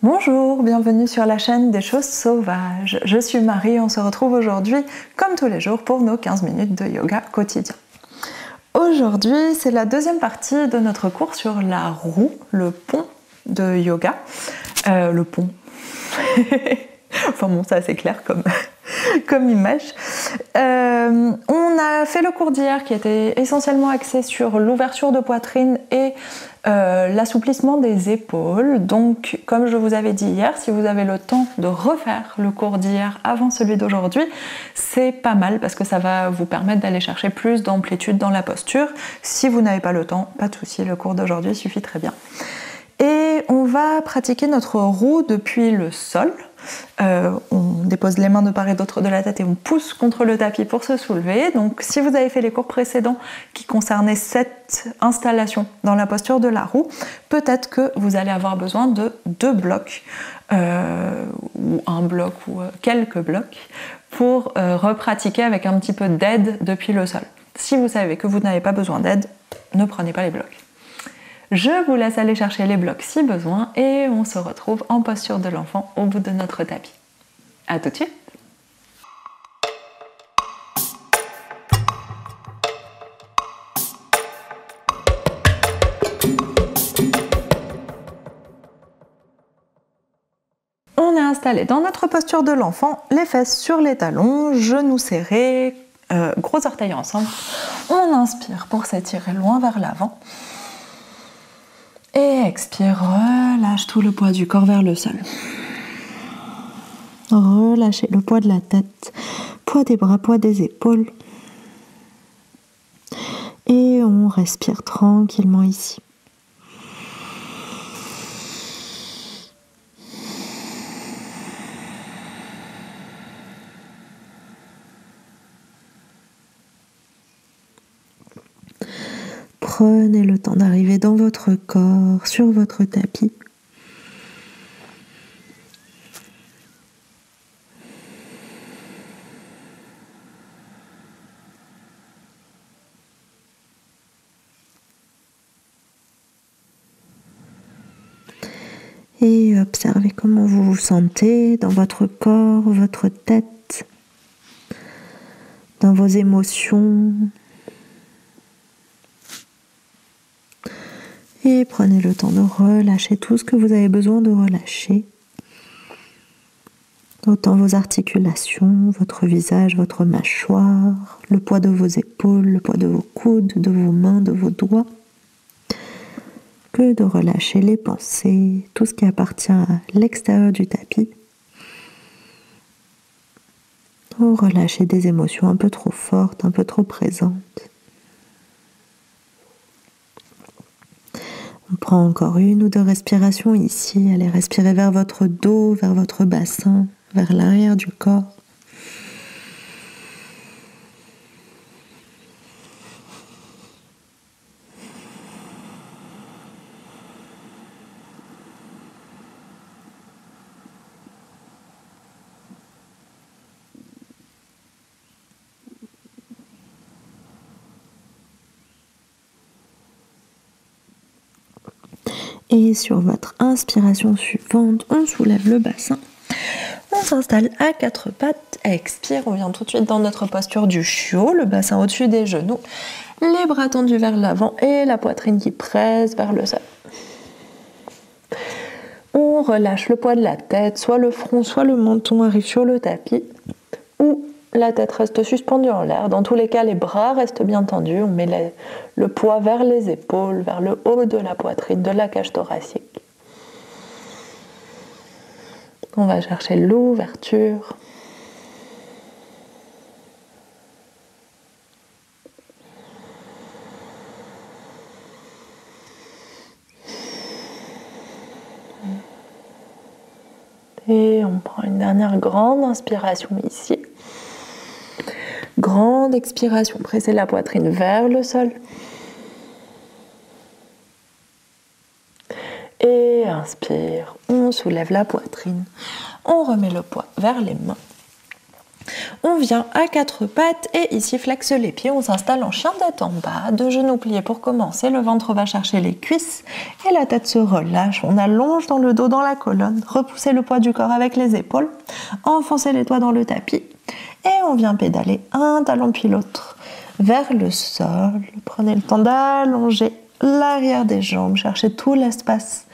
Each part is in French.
Bonjour, bienvenue sur la chaîne des choses sauvages. Je suis Marie, on se retrouve aujourd'hui, comme tous les jours, pour nos 15 minutes de yoga quotidien. Aujourd'hui, c'est la deuxième partie de notre cours sur la roue, le pont de yoga. Le pont. Enfin bon, c'est assez clair comme image. On a fait le cours d'hier qui était essentiellement axé sur l'ouverture de poitrine et l'assouplissement des épaules. Donc, comme je vous avais dit hier, si vous avez le temps de refaire le cours d'hier avant celui d'aujourd'hui, c'est pas mal parce que ça va vous permettre d'aller chercher plus d'amplitude dans la posture. Si vous n'avez pas le temps, pas de souci, le cours d'aujourd'hui suffit très bien. Et on va pratiquer notre roue depuis le sol. On dépose les mains de part et d'autre de la tête et on pousse contre le tapis pour se soulever. Donc si vous avez fait les cours précédents qui concernaient cette installation dans la posture de la roue, peut-être que vous allez avoir besoin de 2 blocs, ou un bloc ou quelques blocs, pour repratiquer avec un petit peu d'aide depuis le sol. Si vous savez que vous n'avez pas besoin d'aide, ne prenez pas les blocs. Je vous laisse aller chercher les blocs si besoin et on se retrouve en posture de l'enfant au bout de notre tapis. À tout de suite. On est installé dans notre posture de l'enfant, les fesses sur les talons, genoux serrés, gros orteils ensemble. On inspire pour s'étirer loin vers l'avant. Et expire, relâche tout le poids du corps vers le sol. Relâchez le poids de la tête, poids des bras, poids des épaules. Et on respire tranquillement ici. Prenez le temps d'arriver dans votre corps, sur votre tapis. Et observez comment vous vous sentez dans votre corps, votre tête, dans vos émotions. Et prenez le temps de relâcher tout ce que vous avez besoin de relâcher. Autant vos articulations, votre visage, votre mâchoire, le poids de vos épaules, le poids de vos coudes, de vos mains, de vos doigts. Que de relâcher les pensées, tout ce qui appartient à l'extérieur du tapis. Ou relâcher des émotions un peu trop fortes, un peu trop présentes. On prend encore 1 ou 2 respirations ici. Allez respirer vers votre dos, vers votre bassin, vers l'arrière du corps. Et sur votre inspiration suivante, on soulève le bassin. On s'installe à 4 pattes. Expire, on vient tout de suite dans notre posture du chiot, le bassin au-dessus des genoux, les bras tendus vers l'avant et la poitrine qui presse vers le sol. On relâche le poids de la tête, soit le front, soit le menton arrive sur le tapis, ou la tête reste suspendue en l'air. Dans tous les cas, les bras restent bien tendus. On met le poids vers les épaules, vers le haut de la poitrine, de la cage thoracique. On va chercher l'ouverture. Et on prend une dernière grande inspiration ici. Grande expiration, pressez la poitrine vers le sol. Et inspire, on soulève la poitrine. On remet le poids vers les mains. On vient à quatre pattes et ici flexe les pieds, on s'installe en chien tête en bas, deux genoux pliés pour commencer, le ventre va chercher les cuisses et la tête se relâche. On allonge dans le dos, dans la colonne, repoussez le poids du corps avec les épaules, enfoncez les doigts dans le tapis et on vient pédaler un talon puis l'autre vers le sol. Prenez le temps d'allonger l'arrière des jambes, cherchez tout l'espace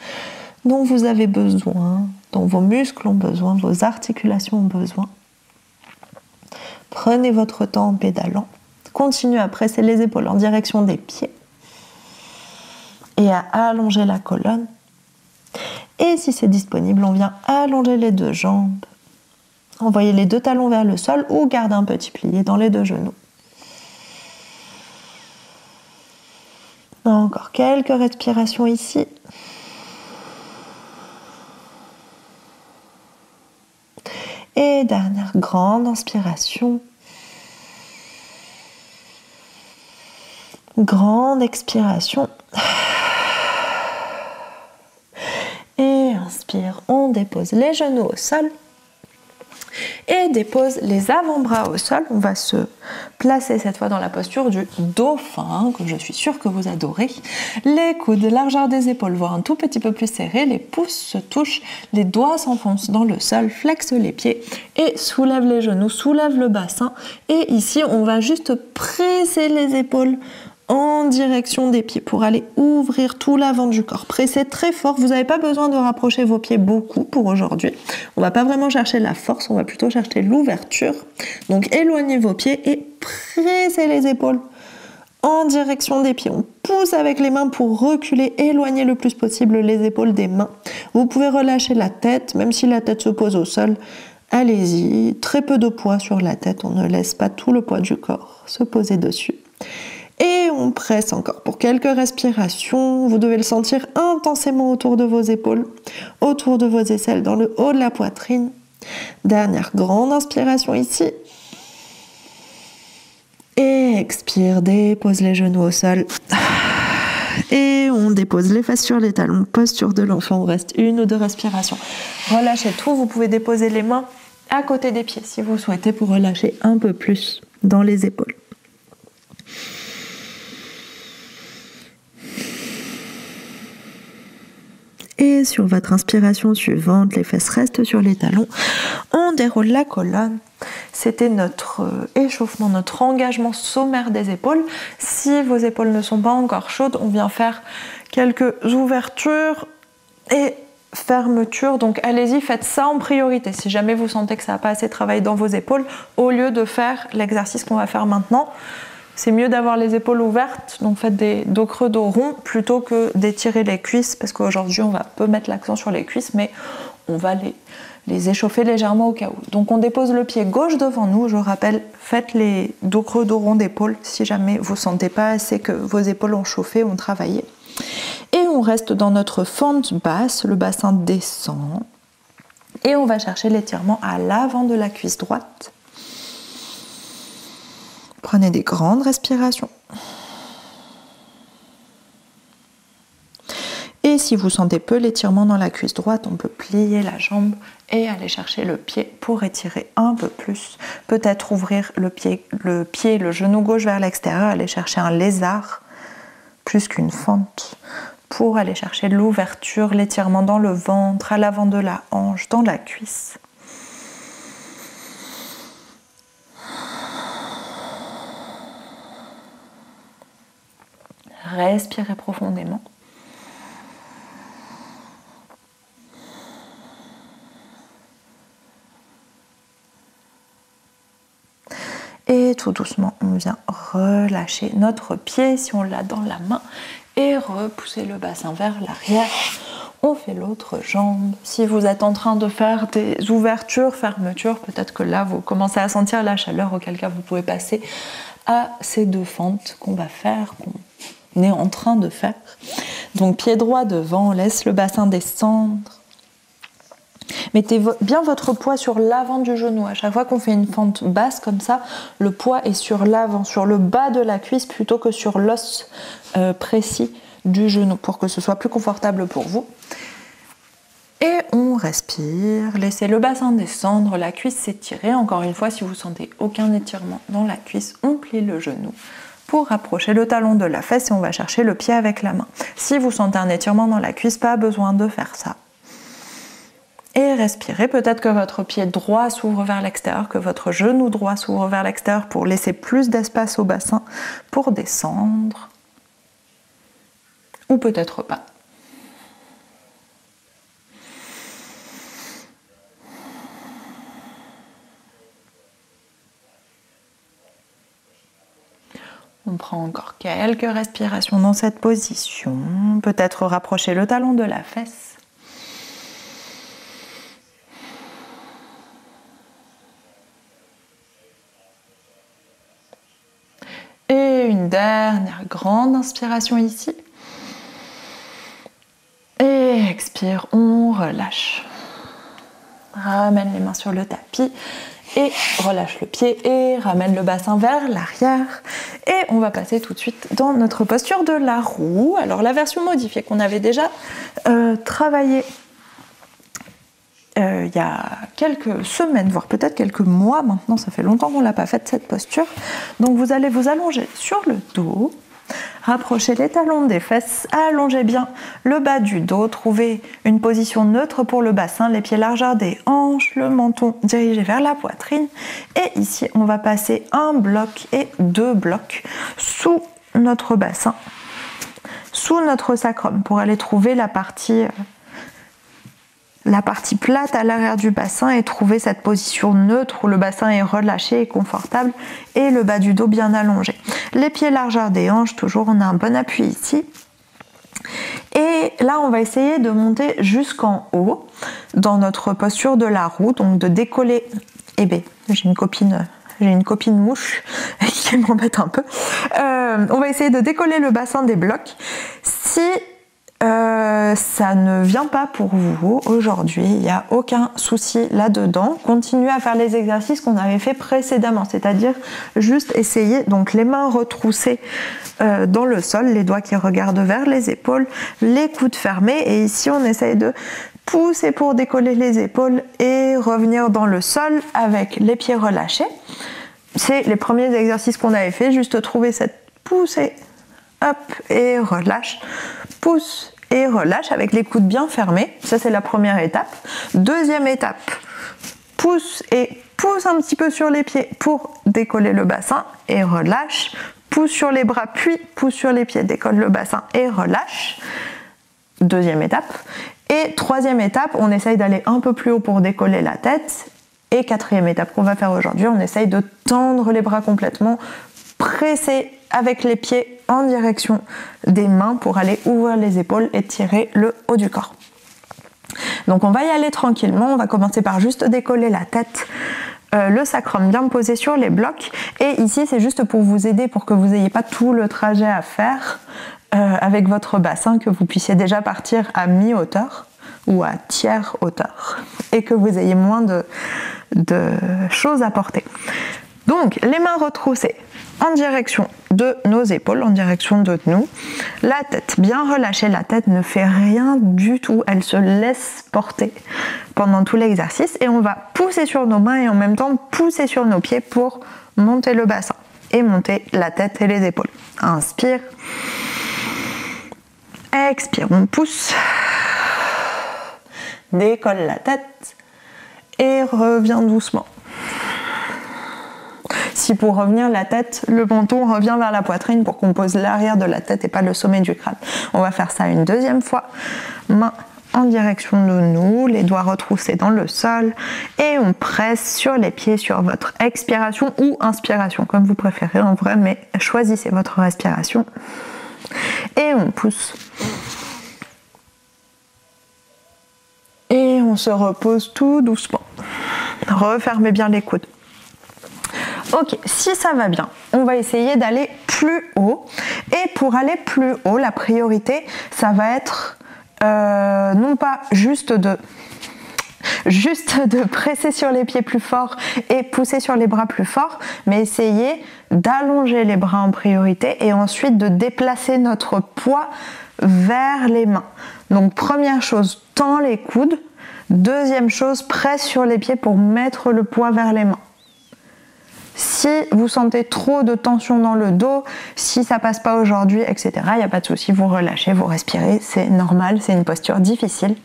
dont vous avez besoin, dont vos muscles ont besoin, vos articulations ont besoin. Prenez votre temps en pédalant. Continuez à presser les épaules en direction des pieds et à allonger la colonne. Et si c'est disponible, on vient allonger les deux jambes. Envoyez les deux talons vers le sol ou gardez un petit plié dans les deux genoux. Encore quelques respirations ici. Et dernière grande inspiration. Grande expiration. Et inspire, on dépose les genoux au sol. Et dépose les avant-bras au sol. On va se placer cette fois dans la posture du dauphin, que je suis sûre que vous adorez. Les coudes, largeur des épaules, voire un tout petit peu plus serrés. Les pouces se touchent, les doigts s'enfoncent dans le sol, flexe les pieds et soulève les genoux, soulève le bassin. Et ici, on va juste presser les épaules en direction des pieds pour aller ouvrir tout l'avant du corps. Pressez très fort, vous n'avez pas besoin de rapprocher vos pieds beaucoup pour aujourd'hui. On va pas vraiment chercher la force, on va plutôt chercher l'ouverture. Donc éloignez vos pieds et pressez les épaules en direction des pieds. On pousse avec les mains pour reculer, éloigner le plus possible les épaules des mains. Vous pouvez relâcher la tête, même si la tête se pose au sol. Allez-y, très peu de poids sur la tête, on ne laisse pas tout le poids du corps se poser dessus. Et on presse encore pour quelques respirations. Vous devez le sentir intensément autour de vos épaules, autour de vos aisselles, dans le haut de la poitrine. Dernière grande inspiration ici. Et expire, dépose les genoux au sol. Et on dépose les fesses sur les talons, posture de l'enfant. Il reste une ou deux respirations. Relâchez tout, vous pouvez déposer les mains à côté des pieds si vous souhaitez pour relâcher un peu plus dans les épaules. Et sur votre inspiration suivante, les fesses restent sur les talons. On déroule la colonne. C'était notre échauffement, notre engagement sommaire des épaules. Si vos épaules ne sont pas encore chaudes, on vient faire quelques ouvertures et fermetures. Donc allez-y, faites ça en priorité. Si jamais vous sentez que ça n'a pas assez travaillé dans vos épaules, au lieu de faire l'exercice qu'on va faire maintenant, c'est mieux d'avoir les épaules ouvertes, donc faites des dos creux, dos rond, plutôt que d'étirer les cuisses, parce qu'aujourd'hui on va peu mettre l'accent sur les cuisses, mais on va les échauffer légèrement au cas où. Donc on dépose le pied gauche devant nous, je rappelle, faites les dos creux, dos rond d'épaule, si jamais vous ne sentez pas assez que vos épaules ont chauffé, ont travaillé. Et on reste dans notre fente basse, le bassin descend, et on va chercher l'étirement à l'avant de la cuisse droite. Prenez des grandes respirations. Et si vous sentez peu l'étirement dans la cuisse droite, on peut plier la jambe et aller chercher le pied pour étirer un peu plus. Peut-être ouvrir le genou gauche vers l'extérieur, aller chercher un lézard plus qu'une fente pour aller chercher l'ouverture, l'étirement dans le ventre, à l'avant de la hanche, dans la cuisse. Respirez profondément. Et tout doucement, on vient relâcher notre pied si on l'a dans la main et repousser le bassin vers l'arrière. On fait l'autre jambe. Si vous êtes en train de faire des ouvertures, fermetures, peut-être que là vous commencez à sentir la chaleur, auquel cas vous pouvez passer à ces deux fentes qu'on va faire, qu'on est en train de faire. Donc pied droit devant, laisse le bassin descendre. Mettez bien votre poids sur l'avant du genou. À chaque fois qu'on fait une fente basse comme ça, le poids est sur l'avant, sur le bas de la cuisse plutôt que sur l'os précis du genou pour que ce soit plus confortable pour vous. Et on respire, laissez le bassin descendre, la cuisse s'étirer. Encore une fois, si vous sentez aucun étirement dans la cuisse, on plie le genou pour rapprocher le talon de la fesse et on va chercher le pied avec la main. Si vous sentez un étirement dans la cuisse, pas besoin de faire ça. Et respirez, peut-être que votre pied droit s'ouvre vers l'extérieur, que votre genou droit s'ouvre vers l'extérieur pour laisser plus d'espace au bassin pour descendre. Ou peut-être pas. On prend encore quelques respirations dans cette position. Peut-être rapprocher le talon de la fesse. Et une dernière grande inspiration ici. Et expire, on relâche. Ramène les mains sur le tapis. Et relâche le pied et ramène le bassin vers l'arrière. Et on va passer tout de suite dans notre posture de la roue. Alors la version modifiée qu'on avait déjà travaillée il y a quelques semaines, voire peut-être quelques mois maintenant, ça fait longtemps qu'on ne l'a pas faite cette posture. Donc vous allez vous allonger sur le dos. Rapprochez les talons des fesses, allongez bien le bas du dos, trouvez une position neutre pour le bassin, les pieds largeur des hanches, le menton dirigé vers la poitrine. Et ici, on va passer un bloc et deux blocs sous notre bassin, sous notre sacrum, pour aller trouver la partie plate à l'arrière du bassin et trouver cette position neutre où le bassin est relâché et confortable et le bas du dos bien allongé. Les pieds largeur des hanches, toujours on a un bon appui ici. Et là on va essayer de monter jusqu'en haut dans notre posture de la roue, donc de décoller. Eh bien, j'ai une copine mouche qui m'embête un peu. On va essayer de décoller le bassin des blocs. Si ça ne vient pas pour vous aujourd'hui, il n'y a aucun souci là-dedans. Continuez à faire les exercices qu'on avait fait précédemment, c'est-à-dire juste essayer, donc les mains retroussées dans le sol, les doigts qui regardent vers les épaules, les coudes fermés, et ici on essaye de pousser pour décoller les épaules et revenir dans le sol avec les pieds relâchés. C'est les premiers exercices qu'on avait fait, juste trouver cette poussée, hop, et relâche, pousse et relâche avec les coudes bien fermés. Ça c'est la première étape. Deuxième étape, pousse et pousse un petit peu sur les pieds pour décoller le bassin et relâche. Pousse sur les bras puis pousse sur les pieds, décolle le bassin et relâche. Deuxième étape. Et troisième étape, on essaye d'aller un peu plus haut pour décoller la tête. Et quatrième étape qu'on va faire aujourd'hui, on essaye de tendre les bras complètement, presser avec les pieds en direction des mains pour aller ouvrir les épaules et tirer le haut du corps. Donc on va y aller tranquillement, on va commencer par juste décoller la tête, le sacrum bien posé sur les blocs. Et ici c'est juste pour vous aider, pour que vous n'ayez pas tout le trajet à faire avec votre bassin, que vous puissiez déjà partir à mi-hauteur ou à tiers hauteur et que vous ayez moins de choses à porter. Donc les mains retroussées en direction de nos épaules, en direction de nous. La tête bien relâchée, la tête ne fait rien du tout, elle se laisse porter pendant tout l'exercice et on va pousser sur nos mains et en même temps pousser sur nos pieds pour monter le bassin et monter la tête et les épaules. Inspire, expire, on pousse, décolle la tête et revient doucement. Si pour revenir la tête, le menton revient vers la poitrine pour qu'on pose l'arrière de la tête et pas le sommet du crâne. On va faire ça une deuxième fois. Main en direction de nous, les doigts retroussés dans le sol et on presse sur les pieds sur votre expiration ou inspiration, comme vous préférez en vrai, mais choisissez votre respiration. Et on pousse. Et on se repose tout doucement. Refermez bien les coudes. Ok, si ça va bien, on va essayer d'aller plus haut. Et pour aller plus haut, la priorité, ça va être non pas juste de presser sur les pieds plus fort et pousser sur les bras plus fort, mais essayer d'allonger les bras en priorité et ensuite de déplacer notre poids vers les mains. Donc première chose, tends les coudes. Deuxième chose, presse sur les pieds pour mettre le poids vers les mains. Si vous sentez trop de tension dans le dos, si ça passe pas aujourd'hui, etc., il n'y a pas de souci, vous relâchez, vous respirez, c'est normal, c'est une posture difficile.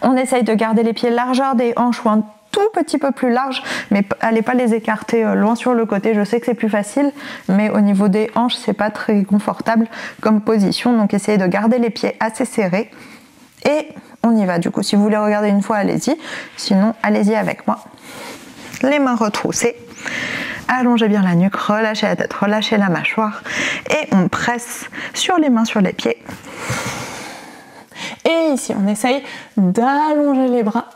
On essaye de garder les pieds largeur des hanches ou un tout petit peu plus large, mais allez pas les écarter loin sur le côté. Je sais que c'est plus facile, mais au niveau des hanches, c'est pas très confortable comme position, donc essayez de garder les pieds assez serrés. Et on y va du coup. Si vous voulez regarder une fois, allez-y. Sinon, allez-y avec moi. Les mains retroussées. Allongez bien la nuque, relâchez la tête, relâchez la mâchoire. Et on presse sur les mains, sur les pieds. Et ici, on essaye d'allonger les bras.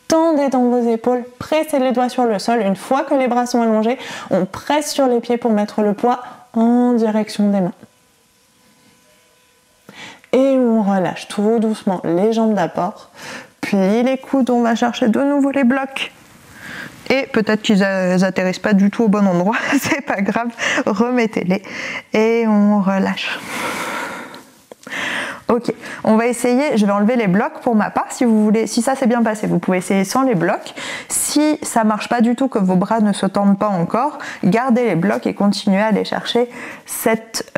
Tendez dans vos épaules, pressez les doigts sur le sol. Une fois que les bras sont allongés, on presse sur les pieds pour mettre le poids en direction des mains. Et on relâche tout doucement les jambes d'apport. Puis les coudes, on va chercher de nouveau les blocs. Et peut-être qu'ils n'atterrissent pas du tout au bon endroit, c'est pas grave, remettez-les. Et on relâche. Ok, on va essayer, je vais enlever les blocs pour ma part, si vous voulez, si ça s'est bien passé, vous pouvez essayer sans les blocs. Si ça marche pas du tout, que vos bras ne se tendent pas encore, gardez les blocs et continuez à aller chercher cet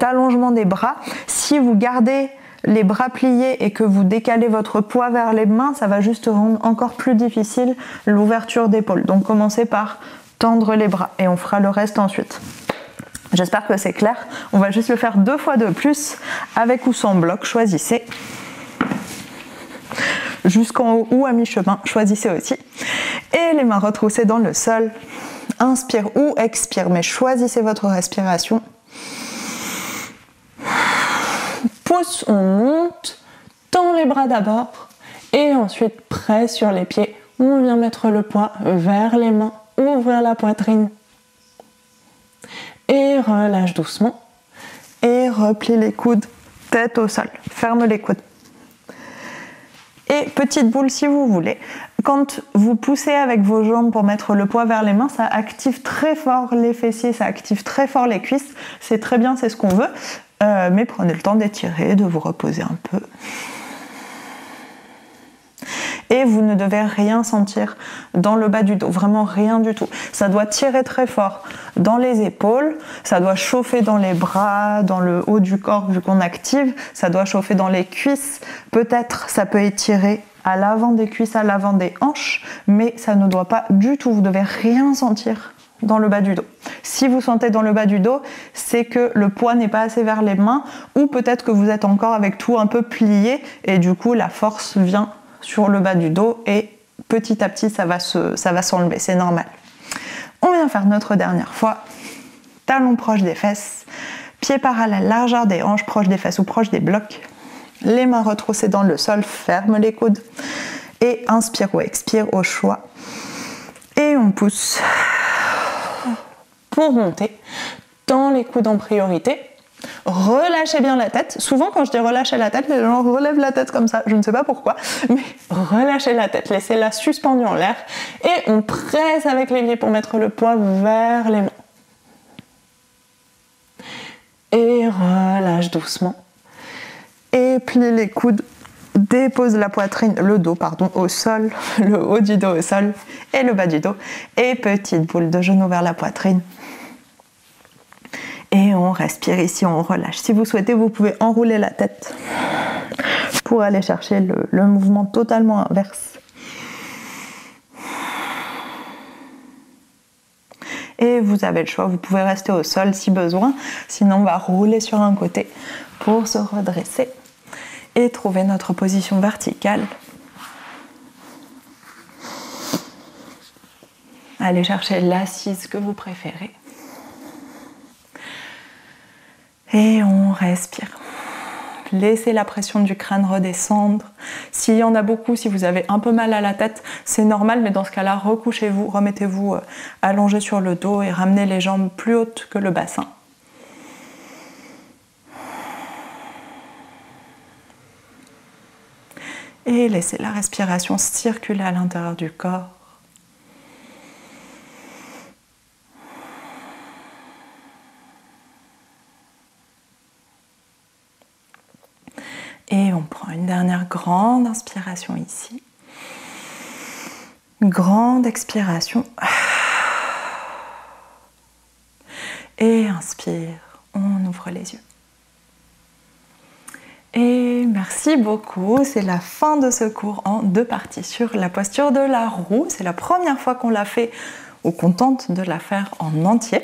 allongement des bras. Si vous gardez les bras pliés et que vous décalez votre poids vers les mains, ça va juste rendre encore plus difficile l'ouverture d'épaule. Donc commencez par tendre les bras et on fera le reste ensuite. J'espère que c'est clair. On va juste le faire 2 fois de plus, avec ou sans bloc, choisissez. Jusqu'en haut ou à mi-chemin, choisissez aussi. Et les mains retroussées dans le sol. Inspire ou expire, mais choisissez votre respiration. Pousse, on monte, tend les bras d'abord, et ensuite presse sur les pieds. On vient mettre le poids vers les mains, ouvrir la poitrine. Et relâche doucement. Et replie les coudes, tête au sol. Ferme les coudes. Et petite boule si vous voulez. Quand vous poussez avec vos jambes pour mettre le poids vers les mains, ça active très fort les fessiers, ça active très fort les cuisses. C'est très bien, c'est ce qu'on veut. Mais prenez le temps d'étirer, de vous reposer un peu. Et vous ne devez rien sentir dans le bas du dos, vraiment rien du tout. Ça doit tirer très fort dans les épaules, ça doit chauffer dans les bras, dans le haut du corps vu qu'on active, ça doit chauffer dans les cuisses, peut-être ça peut étirer à l'avant des cuisses, à l'avant des hanches, mais ça ne doit pas du tout, vous devez rien sentir dans le bas du dos. Si vous sentez dans le bas du dos, c'est que le poids n'est pas assez vers les mains, ou peut-être que vous êtes encore avec tout un peu plié, et du coup la force vient sur le bas du dos et petit à petit ça va s'enlever, c'est normal. On vient faire notre dernière fois. Talons proches des fesses, pieds parallèles, largeur des hanches, proche des fesses ou proche des blocs. Les mains retroussées dans le sol, ferme les coudes. Et inspire ou expire au choix. Et on pousse. Pour monter, tends les coudes en priorité. Relâchez bien la tête. Souvent quand je dis relâcher la tête, les gens relèvent la tête comme ça, je ne sais pas pourquoi, mais relâchez la tête, laissez-la suspendue en l'air et on presse avec les pieds pour mettre le poids vers les mains. Et relâche doucement. Et plie les coudes, dépose la poitrine, le dos pardon, au sol, le haut du dos au sol et le bas du dos. Et petite boule de genou vers la poitrine. Et on respire ici, on relâche. Si vous souhaitez, vous pouvez enrouler la tête pour aller chercher le mouvement totalement inverse. Et vous avez le choix, vous pouvez rester au sol si besoin. Sinon, on va rouler sur un côté pour se redresser et trouver notre position verticale. Allez chercher l'assise que vous préférez. Et on respire. Laissez la pression du crâne redescendre. S'il y en a beaucoup, si vous avez un peu mal à la tête, c'est normal, mais dans ce cas-là, recouchez-vous, remettez-vous allongé sur le dos et ramenez les jambes plus hautes que le bassin. Et laissez la respiration circuler à l'intérieur du corps. grande inspiration ici. Grande expiration. Et inspire, on ouvre les yeux. Et merci beaucoup, c'est la fin de ce cours en 2 parties sur la posture de la roue. C'est la première fois qu'on l'a fait ou qu'on tente de la faire en entier.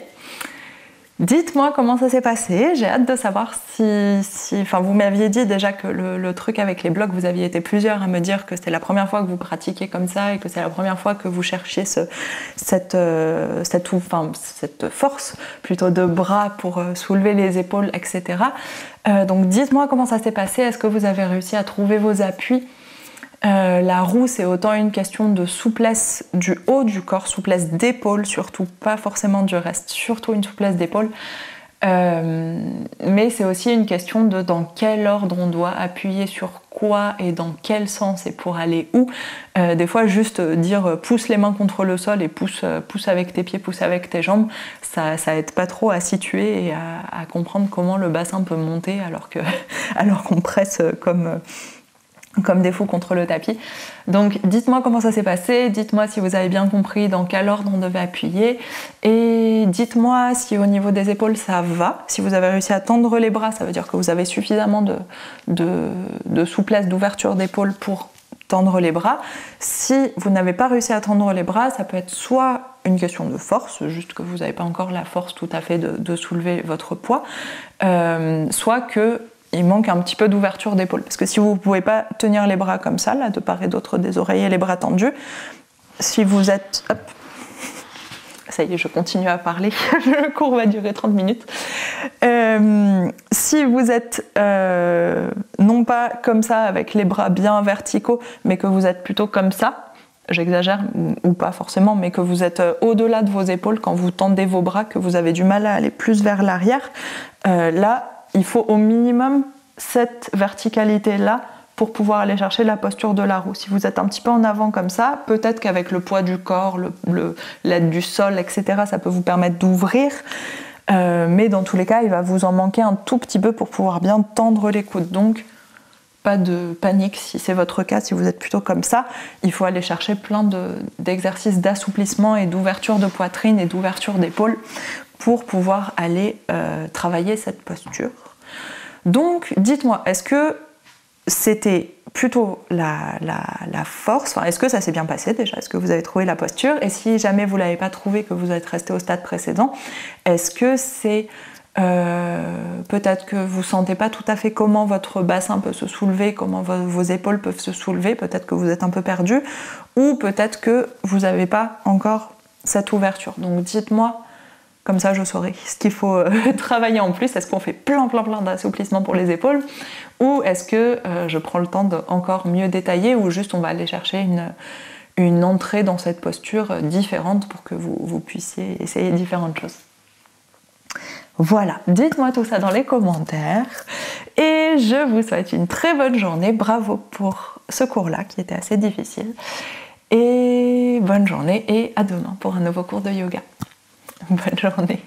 Dites-moi comment ça s'est passé, j'ai hâte de savoir enfin vous m'aviez dit déjà que le truc avec les blocs, vous aviez été plusieurs à me dire que c'était la première fois que vous pratiquiez comme ça et que c'est la première fois que vous cherchiez cette force plutôt de bras pour soulever les épaules, etc. Donc dites-moi comment ça s'est passé, est-ce que vous avez réussi à trouver vos appuis? La roue, c'est autant une question de souplesse du haut du corps, souplesse d'épaule surtout, pas forcément du reste, surtout une souplesse d'épaule. Mais c'est aussi une question de dans quel ordre on doit appuyer sur quoi et dans quel sens et pour aller où. Des fois, juste dire pousse les mains contre le sol et pousse avec tes pieds, pousse avec tes jambes, ça aide pas trop à situer et à comprendre comment le bassin peut monter alors qu'on presse comme des fous contre le tapis. Donc dites-moi comment ça s'est passé, dites-moi si vous avez bien compris dans quel ordre on devait appuyer et dites-moi si au niveau des épaules ça va. Si vous avez réussi à tendre les bras, ça veut dire que vous avez suffisamment de souplesse, d'ouverture d'épaule pour tendre les bras. Si vous n'avez pas réussi à tendre les bras, ça peut être soit une question de force, juste que vous n'avez pas encore la force tout à fait de soulever votre poids, soit que il manque un petit peu d'ouverture d'épaule. Parce que si vous ne pouvez pas tenir les bras comme ça, là, de part et d'autre des oreillers, les bras tendus, si vous êtes... Hop, ça y est, je continue à parler, le cours va durer 30 minutes. Si vous êtes non pas comme ça, avec les bras bien verticaux, mais que vous êtes plutôt comme ça, j'exagère, ou pas forcément, mais que vous êtes au-delà de vos épaules quand vous tendez vos bras, que vous avez du mal à aller plus vers l'arrière, là, il faut au minimum cette verticalité-là pour pouvoir aller chercher la posture de la roue. Si vous êtes un petit peu en avant comme ça, peut-être qu'avec le poids du corps, l'aide du sol, etc., ça peut vous permettre d'ouvrir. Mais dans tous les cas, il va vous en manquer un tout petit peu pour pouvoir bien tendre les coudes. Donc, pas de panique si c'est votre cas, si vous êtes plutôt comme ça. Il faut aller chercher plein d'exercices d'assouplissement et d'ouverture de poitrine et d'ouverture d'épaule pour pouvoir aller travailler cette posture. Donc, dites-moi, est-ce que c'était plutôt la force, est-ce que ça s'est bien passé déjà? Est-ce que vous avez trouvé la posture? Et si jamais vous ne l'avez pas trouvé, que vous êtes resté au stade précédent, est-ce que c'est peut-être que vous ne sentez pas tout à fait comment votre bassin peut se soulever, comment vos épaules peuvent se soulever, peut-être que vous êtes un peu perdu, ou peut-être que vous n'avez pas encore cette ouverture. Donc dites-moi, comme ça je saurai ce qu'il faut travailler en plus. Est-ce qu'on fait plein d'assouplissement pour les épaules, ou est-ce que je prends le temps de encore mieux détailler, ou juste on va aller chercher une entrée dans cette posture différente pour que vous puissiez essayer différentes choses. Voilà, dites-moi tout ça dans les commentaires et je vous souhaite une très bonne journée. Bravo pour ce cours-là qui était assez difficile. Et bonne journée et à demain pour un nouveau cours de yoga. Bonne journée.